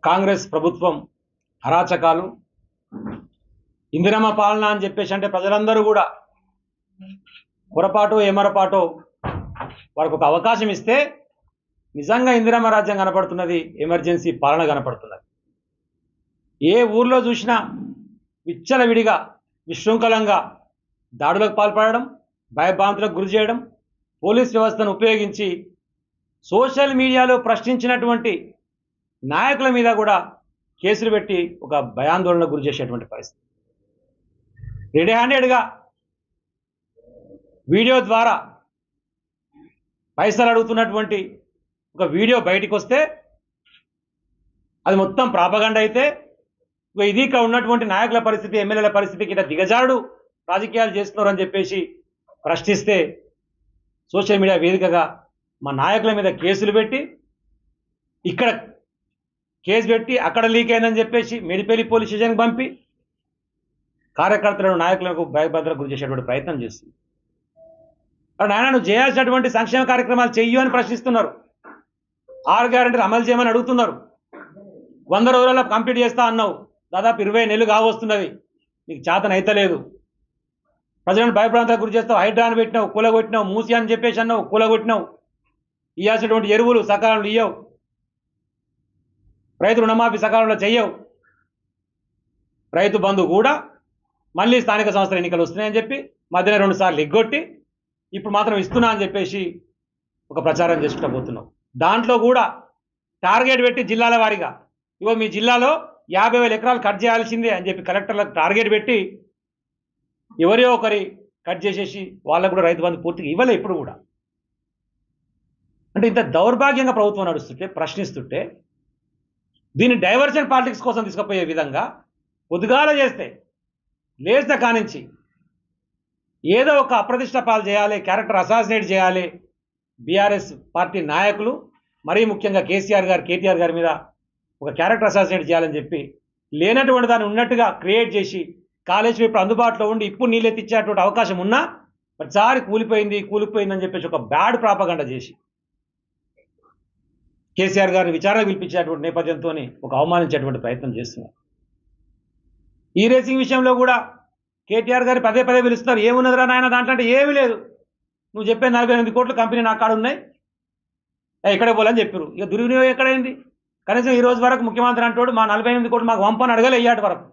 కాంగ్రెస్ ప్రభుత్వం అరాచకాలు ఇందిరమ్మ పాలన అని చెప్పేసి అంటే ప్రజలందరూ కూడా పొరపాటు ఎమరపాటు వారికి ఒక అవకాశం ఇస్తే నిజంగా ఇందిరమ్మ రాజ్యం కనపడుతున్నది, ఎమర్జెన్సీ పాలన కనపడుతున్నది. ఏ ఊర్లో చూసినా విచ్చలవిడిగా విశృంఖలంగా దాడులకు పాల్పడడం, భయభ్రాంతులకు గురి చేయడం, పోలీస్ వ్యవస్థను ఉపయోగించి సోషల్ మీడియాలో ప్రశ్నించినటువంటి నాయకుల మీద కూడా కేసులు పెట్టి ఒక భయాందోళనకు గురి చేసేటువంటి పరిస్థితి. రెడీ హ్యాండెడ్గా వీడియో ద్వారా పైసలు అడుగుతున్నటువంటి ఒక వీడియో బయటికి వస్తే అది మొత్తం ప్రాపగండ అయితే ఇది ఇక్కడ ఉన్నటువంటి నాయకుల పరిస్థితి, ఎమ్మెల్యేల పరిస్థితికి ఇట్లా దిగజారుడు రాజకీయాలు చేస్తున్నారు అని చెప్పేసి ప్రశ్నిస్తే సోషల్ మీడియా వేదికగా మా నాయకుల మీద కేసులు పెట్టి ఇక్కడ కేసు పెట్టి అక్కడ లీక్ అయిందని చెప్పేసి మెడిపల్లి పోలీస్ స్టేషన్కి పంపి కార్యకర్తలను నాయకులకు భయభద్రకు గురి చేసేటువంటి ప్రయత్నం చేస్తుంది. నాయన నువ్వు చేయాల్సినటువంటి సంక్షేమ కార్యక్రమాలు చెయ్యు అని ప్రశ్నిస్తున్నారు. 6 గ్యారెంటీలు అమలు చేయమని అడుగుతున్నారు. 100 రోజుల్లో కంప్లీట్ చేస్తా అన్నావు, దాదాపు 20 నెలలు కావస్తున్నది, నీకు చేతన అయితలేదు. ప్రజలను భయభ్రాంతకు గురి చేస్తావు, హైడ్రాన్ పెట్టినావు, కూలగొట్టినావు, మూసి అని చెప్పేసి అన్నావు, కూలగొట్టినావు. ఇవ్వాల్సినటువంటి ఎరువులు సకాలంలో ఇయ్యవు, రైతు రుణమాఫీ సకాలంలో చెయ్యవు, రైతు బంధు కూడా మళ్ళీ స్థానిక సంస్థల ఎన్నికలు వస్తున్నాయని చెప్పి మధ్యన 2 సార్లు ఎగ్గొట్టి ఇప్పుడు మాత్రం ఇస్తున్నా అని చెప్పేసి ఒక ప్రచారం చేసుకుంటూ పోతున్నావు. దాంట్లో కూడా టార్గెట్ పెట్టి జిల్లాల వారీగా ఇగో మీ జిల్లాలో 50,000 ఎకరాలు కట్ చేయాల్సిందే అని చెప్పి కలెక్టర్లకు టార్గెట్ పెట్టి ఎవరో ఒకరి కట్ చేసేసి వాళ్ళకు కూడా రైతు బంధు పూర్తిగా ఇవ్వలే. ఇప్పుడు కూడా అంటే ఇంత దౌర్భాగ్యంగా ప్రభుత్వం నడుస్తుంటే, ప్రశ్నిస్తుంటే దీన్ని డైవర్షన్ పాలిటిక్స్ కోసం తీసుకుపోయే విధంగా పొద్దుగాల చేస్తే లేచిన కానించి ఏదో ఒక అప్రతిష్ట పాలు చేయాలి, క్యారెక్టర్ అసాసినేట్ చేయాలి, బీఆర్ఎస్ పార్టీ నాయకులు మరీ ముఖ్యంగా కేసీఆర్ గారు, కేటీఆర్ గారి మీద ఒక క్యారెక్టర్ అసాసినేట్ చేయాలని చెప్పి లేనటువంటి దాన్ని ఉన్నట్టుగా క్రియేట్ చేసి కాలేజీ ఇప్పుడు అందుబాటులో ఉండి ఇప్పుడు నీళ్ళెత్తిచ్చేటువంటి అవకాశం ఉన్నా ప్రతిసారి కూలిపోయిందని చెప్పేసి ఒక బ్యాడ్ ప్రాపగండ చేసి కేసీఆర్ గారిని విచారణ పిలిపించేటువంటి నేపథ్యంతో ఒక అవమానించేటువంటి ప్రయత్నం చేస్తున్నారు. ఈ రేసింగ్ విషయంలో కూడా కేటీఆర్ గారు పదే పిలుస్తున్నారు. ఏమున్నదిరా నాయన దాంట్లో అంటే ఏమీ లేదు, నువ్వు చెప్పే 48 కోట్ల కంపెనీ నా కాడ ఉన్నాయి, ఎక్కడే పోలని చెప్పారు. ఇక దుర్వినియోగం ఎక్కడైంది? కనీసం ఈ రోజు వరకు ముఖ్యమంత్రి అంటాడు మా 48 కోట్లు మాకు వంపని అడగలే ఇయ్యాటి వరకు.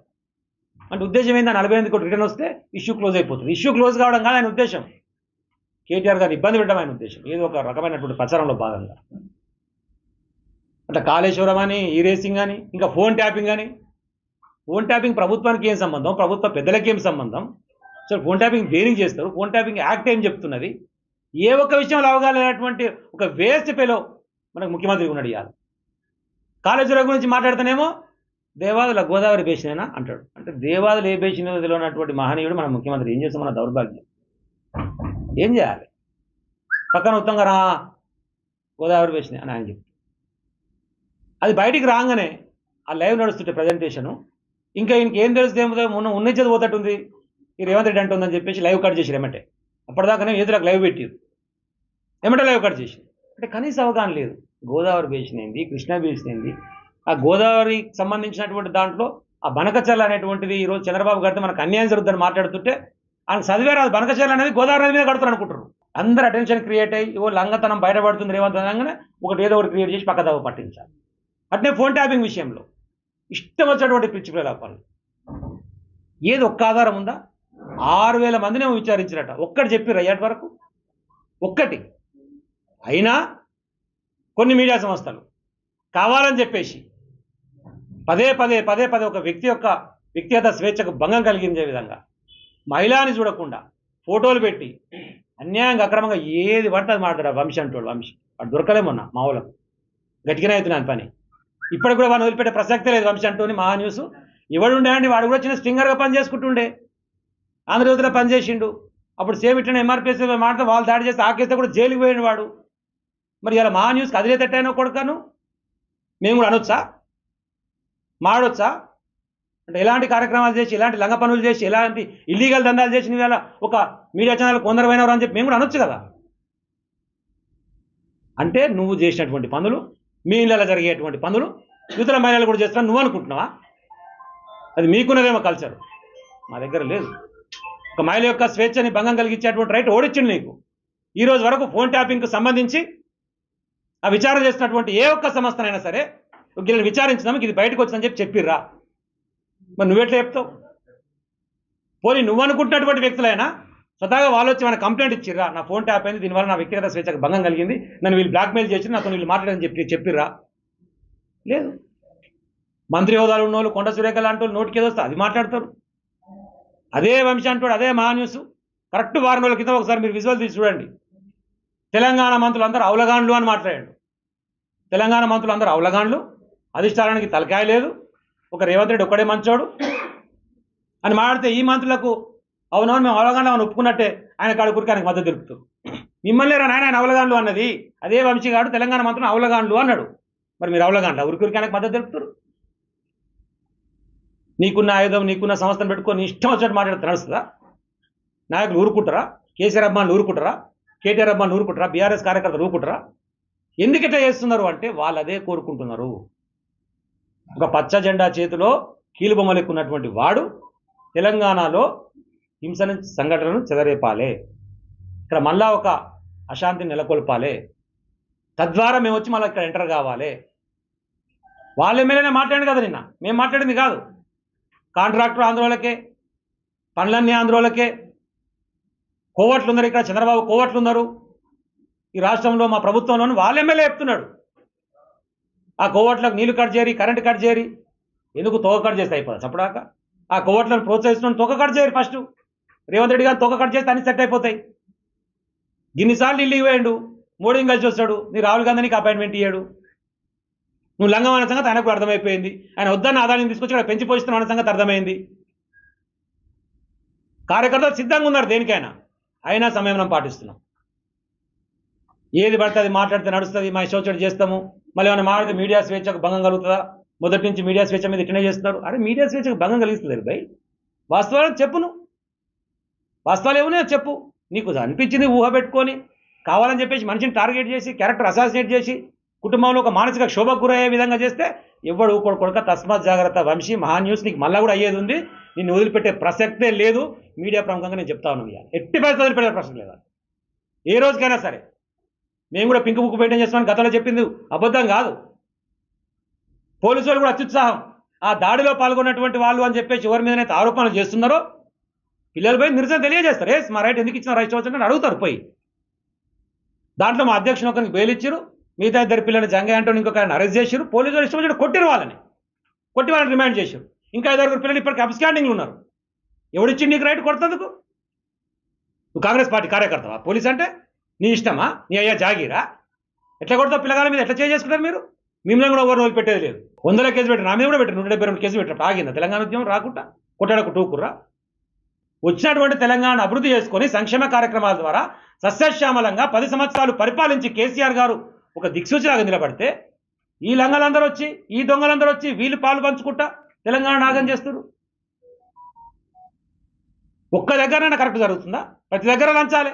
అంటే ఉద్దేశం ఏంది? 48 కోట్లు రిటర్న్ వస్తే ఇష్యూ క్లోజ్ అయిపోతుంది. ఇష్యూ క్లోజ్ కావడం కాదు ఆయన ఉద్దేశం, కేటీఆర్ గారిని ఇబ్బంది పెట్టడం ఆయన ఉద్దేశం, ఏదో ఒక రకమైనటువంటి ప్రచారంలో భాగంగా. అట్లా కాళేశ్వరం అని, ఈ రేసింగ్ అని, ఇంకా ఫోన్ ట్యాపింగ్ అని. ఫోన్ ట్యాపింగ్ ప్రభుత్వానికి ఏం సంబంధం, ప్రభుత్వ పెద్దలకి ఏం సంబంధం? సో ఫోన్ ట్యాపింగ్ దేనికి చేస్తారు? ఫోన్ ట్యాపింగ్ యాక్ట్ ఏం చెప్తున్నది? ఏ ఒక్క విషయంలో అవగాహనటువంటి ఒక వేస్ట్ ఫెలో మనకు ముఖ్యమంత్రి ఉన్నాడు. ఇవ్వాలి కాళేశ్వరం గురించి మాట్లాడితేనేమో దేవాదుల గోదావరి బేసినేనా అంటాడు. అంటే దేవాదులు ఏ బేసినదిలో ఉన్నటువంటి మహనీయుడు మన ముఖ్యమంత్రి ఏం చేస్తాం? మన దౌర్భాగ్యం ఏం చేయాలి? పక్కన ఉత్తంగా రా గోదావరి బేసినే అని ఆయన చెప్తాడు. అది బయటికి రాగానే ఆ లైవ్ నడుస్తుంటే ప్రజెంటేషను ఇంకా ఇంకేం తెలిస్తే ఉన్నించేది పోతట్టుంది ఈ రేవంత్ రెడ్డి అంటుందని చెప్పేసి లైవ్ కట్ చేసి ఏమంటే అప్పటిదాకానే ఎదురుకు లైవ్ పెట్టారు, ఏమంటే లైవ్ కట్ చేసి. అంటే కనీస అవగాహన లేదు. గోదావరి బేసిన్ ఏంది, కృష్ణా బేసిన్ ఏంది, ఆ గోదావరికి సంబంధించినటువంటి దాంట్లో ఆ బనకచర్ల అనేటువంటిది ఈరోజు చంద్రబాబు గారితో మనకు అన్యాయం జరుగుతుందని మాట్లాడుతుంటే ఆయన చదివే రాదు. బనకచర్ల అనేది గోదావరి నది మీద కడుతున్నారు అనుకుంటారు. అందరు అటెన్షన్ క్రియేట్ అయ్యి ఓ లంగతనం బయటపడుతుంది రేవంత్ అనగానే ఏదో ఒకటి క్రియేట్ చేసి పక్కదావ పట్టించాలి. అట్నే ఫోన్ ట్యాపింగ్ విషయంలో ఇష్టం వచ్చినటువంటి పిచ్చి ప్రలాపాలు. ఏది ఒక్క ఆధారం ఉందా? 6,000 మందినేమో విచారించారట, ఒక్కటి చెప్పిర్రు అయ్యాటి వరకు, ఒక్కటి. అయినా కొన్ని మీడియా సంస్థలు కావాలని చెప్పేసి పదే ఒక వ్యక్తి యొక్క వ్యక్తిగత స్వేచ్ఛకు భంగం కలిగించే విధంగా మహిళని చూడకుండా ఫోటోలు పెట్టి అన్యాయంగా అక్రమంగా ఏది పడితే అది మాట్లాడారు. వంశీ అంటోడు, వంశీ వాడు దొరకలేమన్నా మా వాళ్ళకు గట్టిగానే అవుతున్నాను పని. ఇప్పటికి కూడా వాడిని వదిలిపెట్టే ప్రసక్తే లేదు. వంశీ అంటోని మహా న్యూస్ ఎవడుండే అండి, వాడు కూడా చిన్న స్ట్రింగర్గా పని చేసుకుంటుండే, ఆంధ్రజ్యోతిలో పనిచేసిండు. అప్పుడు సేమ్ ఇట్లనే ఎంఆర్పిఎస్ మాట్లాడితే వాళ్ళు దాడి చేస్తే ఆకేస్తే కూడా జైలుకి పోయిన వాడు. మరి ఇలా మహా న్యూస్కి అదిలే తట్టానో కొడుకాను మేము కూడా అనొచ్చా, మాడొచ్చా? అంటే ఎలాంటి కార్యక్రమాలు చేసి, ఎలాంటి లంగ పనులు చేసి, ఎలాంటి ఇల్లీగల్ దందాలు చేసి ఇవాళ ఒక మీడియా ఛానల్ కొందరు పోయినవారు అని చెప్పి మేము కూడా అనొచ్చు కదా. అంటే నువ్వు చేసినటువంటి పనులు, మీ ఇళ్ళలో జరిగేటువంటి పనులు ఇతర మహిళలు కూడా చేస్తున్నా నువ్వు అనుకుంటున్నావా? అది మీకున్నదేమో కల్చర్, మా దగ్గర లేదు. ఒక మహిళ యొక్క స్వేచ్ఛని భంగం కలిగించేటువంటి రైట్ ఓడిచ్చింది నీకు. ఈ రోజు వరకు ఫోన్ ట్యాపింగ్కు సంబంధించి ఆ విచారణ చేసినటువంటి ఏ ఒక్క సంస్థనైనా సరే వీళ్ళని విచారించినాము ఇది బయటకు వచ్చిందని చెప్పిర్రా? మరి నువ్వెట్లా చెప్తావు? పోనీ నువ్వు అనుకుంటున్నటువంటి వ్యక్తులైనా స్వతహాగా వాళ్ళు వచ్చి మన కంప్లైంట్ ఇచ్చిర్రా, నా ఫోన్ ట్యాప్ అయింది, దీనివల్ల నా వ్యక్తిగత స్వేచ్ఛకు భంగం కలిగింది, నన్ను వీళ్ళు బ్లాక్మెయిల్ చేసి నాతో వీళ్ళు మాట్లాడని చెప్పిర్రా? లేదు. మంత్రి హోదాలు ఉన్న వాళ్ళు, కొండ సురేఖ లాంటి వాళ్ళు నోటికి ఏదో వస్తే అది మాట్లాడతారు. అదే వంశీ అంటాడు, అదే మహా న్యూస్ కరెక్ట్ వారం రోజుల క్రితం ఒకసారి మీరు విజువల్ తీసి చూడండి. తెలంగాణ మంత్రులు అందరూ అవలగాండ్లు అని మాట్లాడాడు. తెలంగాణ మంత్రులు అందరూ అవలగాండ్లు, అధిష్టానానికి తలకాయ లేదు, ఒక రేవంత్ రెడ్డి ఒక్కడే మంచోడు అని మాట్లాడితే ఈ మంత్రులకు అవునవును మేము అవలగాండ్లు అని ఒప్పుకున్నట్టే ఆయన కాడుకురికి ఆయనకు మద్దతు తెలుపుతారు. మిమ్మల్ని ఆయన అవలగాండ్లు అన్నది అదే వంశీ గారు తెలంగాణ మంత్రులు అవలగాండ్లు అన్నాడు. మరి మీరు అవలగాండ్ల ఉరికి ఆయనకు మద్దతు తెలుపుతారు. నీకున్న ఆయుధం, నీకున్న సంస్థను పెట్టుకొని ఇష్టం వచ్చినట్టు మాట్లాడితే నడుస్తుందా? నాయకులు ఊరుకుంటారా? కేసీఆర్ అభిమానులు ఊరుకుంటారా? కేటీఆర్ అభిమానులు ఊరుకుంటారా? బీఆర్ఎస్ కార్యకర్తలు ఊరుకుంటారా? ఎందుకు ఇట్లా చేస్తున్నారు అంటే వాళ్ళు అదే కోరుకుంటున్నారు. ఒక పచ్చ జెండా చేతిలో కీలుబొమ్మలు ఎక్కున్నటువంటి వాడు తెలంగాణలో హింసను సంఘటనను చెదరేపాలే, ఇక్కడ మళ్ళా ఒక అశాంతిని నెలకొల్పాలి, తద్వారా మేము వచ్చి మళ్ళీ ఇక్కడ ఎంటర్ కావాలి. వాళ్ళ ఎమ్మెల్యేనే మాట్లాడింది కదా నిన్న, మేము మాట్లాడింది కాదు. కాంట్రాక్టర్ ఆంధ్రోళకే, పనులన్నీ ఆంధ్రోళకే, కోవట్లు ఉన్నారు ఇక్కడ, చంద్రబాబు కోవట్లు ఉన్నారు ఈ రాష్ట్రంలో, మా ప్రభుత్వంలోనూ వాళ్ళ ఎమ్మెల్యే చెప్తున్నాడు. ఆ కోవట్లకు నీళ్లు కట్ చేయరి, కరెంటు కట్ చేయరి, ఎందుకు తోక కట్ చేస్తే అయిపోతుంది చప్పుడాక. ఆ కోవట్లను ప్రోత్సహిస్తున్నాను, తోక కట్ చేయరు. ఫస్ట్ రేవంత్ రెడ్డి గారు తోక కట్ చేస్తే అన్ని సెట్ అయిపోతాయి. ఇన్నిసార్లు ఢిల్లీకి పోయాడు, మోడీని కలిసి వస్తాడు, నీ రాహుల్ గాంధీ నీకు అపాయింట్మెంట్ ఇయ్యాడు. నువ్వు లంగం అనే సంగతి ఆయనకు అర్థమైపోయింది. ఆయన వద్దన్న ఆదాయాన్ని తీసుకొచ్చి ఇక్కడ పెంచి పోషిస్తున్నావు అనే సంగతి అర్థమైంది. కార్యకర్తలు సిద్ధంగా ఉన్నారు దేనికైనా, అయినా సంయమనం పాటిస్తున్నాం. ఏది పడితే అది మాట్లాడితే నడుస్తుంది, మా ఇష్టం చేస్తాము, మళ్ళీ ఏమైనా మాట్లాడితే మీడియా స్వేచ్ఛకు భంగం కలుగుతుందా? మొదటి నుంచి మీడియా స్వేచ్ఛ మీద ఇట్లనే చేస్తున్నారు. అరే మీడియా స్వేచ్ఛకు భంగం కలిగిస్తుంది భయ్, వాస్తవాలు చెప్పు, నువ్వు వాస్తవాలు ఏమున్నాయో చెప్పు. నీకు అనిపించింది ఊహ పెట్టుకొని కావాలని చెప్పేసి మనిషిని టార్గెట్ చేసి క్యారెక్టర్ అసాసినేట్ చేసి కుటుంబంలో ఒక మానసిక శోభకు గురయ్యే విధంగా చేస్తే ఎవడు కొడుక తస్మాత్ జాగ్రత్త వంశీ. మహా న్యూస్ నీకు మళ్ళీ కూడా అయ్యేది ఉంది, నిన్ను వదిలిపెట్టే ప్రసక్తే లేదు. మీడియా ప్రముఖంగా నేను చెప్తా ఉన్నాను, ఎట్టి పరిస్థితి వదిలిపెట్టే ప్రశ్న లేదా ఏ రోజుకైనా సరే. మేము కూడా పింక్ బుక్ మెయింటైన్ చేస్తామని గతంలో చెప్పింది అబద్ధం కాదు. పోలీసు వాళ్ళు కూడా అత్యుత్సాహం, ఆ దాడిలో పాల్గొన్నటువంటి వాళ్ళు అని చెప్పేసి ఎవరి మీదనైతే ఆరోపణలు చేస్తున్నారో పిల్లలు పోయి నిరసన తెలియజేస్తారు. ఏ మా రైట్ ఎందుకు ఇచ్చిన రైట్ వచ్చిందని అడుగుతారు పోయి. దాంట్లో మా అధ్యక్షుని ఒకరికి బెయిల్ ఇచ్చారు, మిగతా ఇద్దరు పిల్లల్ని జంగయ్య అంటూ ఇంకొక ఆయన అరెస్ట్ చేశారు. పోలీసు వాళ్ళు ఇష్టం వచ్చినట్టు కొట్టిరు, కొట్టి వాళ్ళని రిమాండ్ చేశారు. ఇంకా 5-6 పిల్లలు ఇప్పటికీ అబ్స్కాండింగ్లు ఉన్నారు. ఎవడిచ్చి నీకు రైట్ కొడుతుందుకు? నువ్వు కాంగ్రెస్ పార్టీ కార్యకర్తవా? పోలీస్ అంటే నీ ఇష్టమా? నీ అయ్యా జాగీరా? ఎట్లా కొడతావు పిల్లగాల మీద? ఎట్లా చేసుకుంటారు మీరు? మిమ్మల్ని కూడా ఎవరు రోజు పెట్టేది లేదు. 100 కేసు పెట్టారు, నా మీద కూడా పెట్టారు, 172 కేసులు పెట్టారు. ఆగిందా తెలంగాణ ఉద్యమం? రాకుండా కొట్టాడకు టూకుర్రా. వచ్చినటువంటి తెలంగాణ అభివృద్ధి చేసుకొని సంక్షేమ కార్యక్రమాల ద్వారా సస్యశ్యామలంగా 10 సంవత్సరాలు పరిపాలించి కేసీఆర్ గారు ఒక దిక్సూచిలాగా నిలబడితే ఈ లంగలందరూ వచ్చి, ఈ దొంగలందరూ వచ్చి వీళ్ళు పాలు పంచుకుంటా తెలంగాణ నాగం చేస్తారు. ఒక్క దగ్గరైనా కరెక్ట్ జరుగుతుందా? ప్రతి దగ్గర లంచాలే.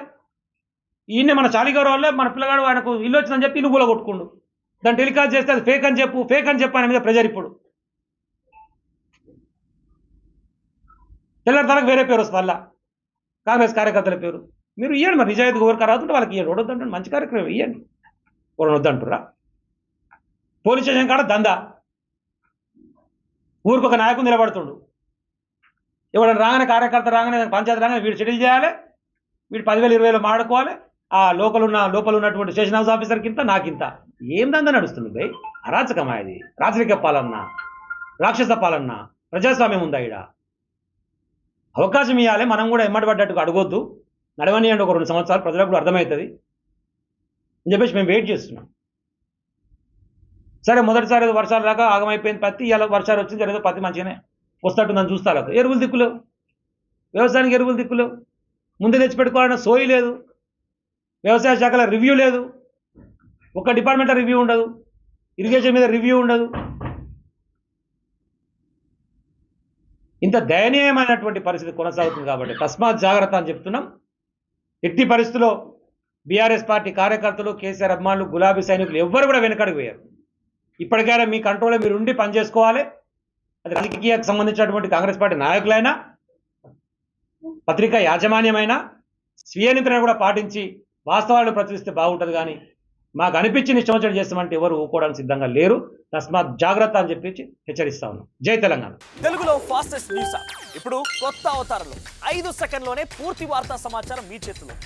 ఈయన్ని మన చాలిగారు వల్లే మన పిల్లగాడు ఆయనకు ఇల్లు వచ్చిందని చెప్పి ఇల్లు కూడా కొట్టుకుండు, దాన్ని టెలికాస్ట్ చేస్తే అది ఫేక్ అని చెప్పు ఆయన మీద ప్రెజర్. ఇప్పుడు తెల్లరి తనకు వేరే పేరు వస్తుంది, అలా కాంగ్రెస్ కార్యకర్తల పేరు. మీరు ఇవ్వండి మరి, నిజాయితీగా ఎవరికి రాదుంటే వాళ్ళకి ఇవ్వండి. వద్దంటే మంచి కార్యక్రమం ఇవ్వండి, ఎవరు వద్దంటురా? పోలీస్ స్టేషన్ కాడ దందా, ఊరికి ఒక నాయకుడు నిలబడుతుండు, ఎవడన్నా రాగానే కార్యకర్త రాగానే పంచాయతీ రాగానే వీడు సెటిల్ చేయాలి, వీడు 10,000-20,000 మాడుకోవాలి. ఆ లోపల ఉన్నటువంటి స్టేషన్ హౌస్ ఆఫీసర్కి ఇంత, నాకింత. ఏం దందా నడుస్తుంది భయ్? అరాచకమా ఇది? రాచరిక పాలన, రాక్షస పాలన, ప్రజాస్వామ్యం ఉందా? ఈడ అవకాశం ఇవ్వాలి, మనం కూడా ఎమ్మడిపడ్డట్టుగా అడగొద్దు, నడవనియండి ఒక 2 సంవత్సరాలు, ప్రజలకు కూడా అర్థమవుతుంది అని చెప్పేసి మేము వెయిట్ చేస్తున్నాం. సరే మొదటిసారి ఏదో వర్షాలు రాక ఆగమైపోయింది పత్తి, ఇలా వర్షాలు వచ్చింది, ఏదో పత్తి మంచిగానే వస్తట్టుందని చూస్తారు. ఎరువులు దిక్కులేవు, వ్యవసాయానికి ఎరువులు దిక్కులేవు, ముందే తెచ్చిపెట్టుకోవాలన్న సోయి లేదు, వ్యవసాయ శాఖలో రివ్యూ లేదు, ఒక్క డిపార్ట్మెంట్లో రివ్యూ ఉండదు, ఇరిగేషన్ మీద రివ్యూ ఉండదు. ఇంత దయనీయమైనటువంటి పరిస్థితి కొనసాగుతుంది. కాబట్టి తస్మాత్ జాగ్రత్త అని చెప్తున్నాం. ఎట్టి పరిస్థితుల్లో బీఆర్ఎస్ పార్టీ కార్యకర్తలు, కేసీఆర్ అభిమానులు, గులాబీ సైనికులు ఎవ్వరు కూడా వెనకడుగు వేయరు. ఇప్పటికైనా మీ కంట్రోల్లో మీరు ఉండి పనిచేసుకోవాలి. అది రాజకీయానికి సంబంధించినటువంటి కాంగ్రెస్ పార్టీ నాయకులైనా, పత్రికా యాజమాన్యమైనా స్వీయ నియంత్రణ కూడా పాటించి వాస్తవాలను ప్రచురిస్తే బాగుంటుంది. కానీ మాకు అనిపించిన ఇష్టం వచ్చినట్టు చేస్తామంటే ఎవరు ఊకోవడానికి సిద్ధంగా లేరు. తస్మాత్ జాగ్రత్త అని చెప్పి హెచ్చరిస్తా ఉన్నాం. జై తెలంగాణ. తెలుగులో ఫాస్టెస్ట్ న్యూస్ ఇప్పుడు కొత్త అవతారంలో 5 సెకండ్లోనే పూర్తి వార్తా సమాచారం మీ చేతిలో.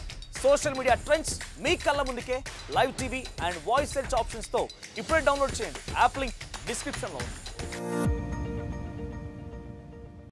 సోషల్ మీడియా ట్రెండ్స్ మీ కళ్ళ ముందుకే live TV and voice search options తో ఇప్పుడే డౌన్లోడ్ చేయండి. యాప్ లింక్ డిస్క్రిప్షన్లో ఉంది.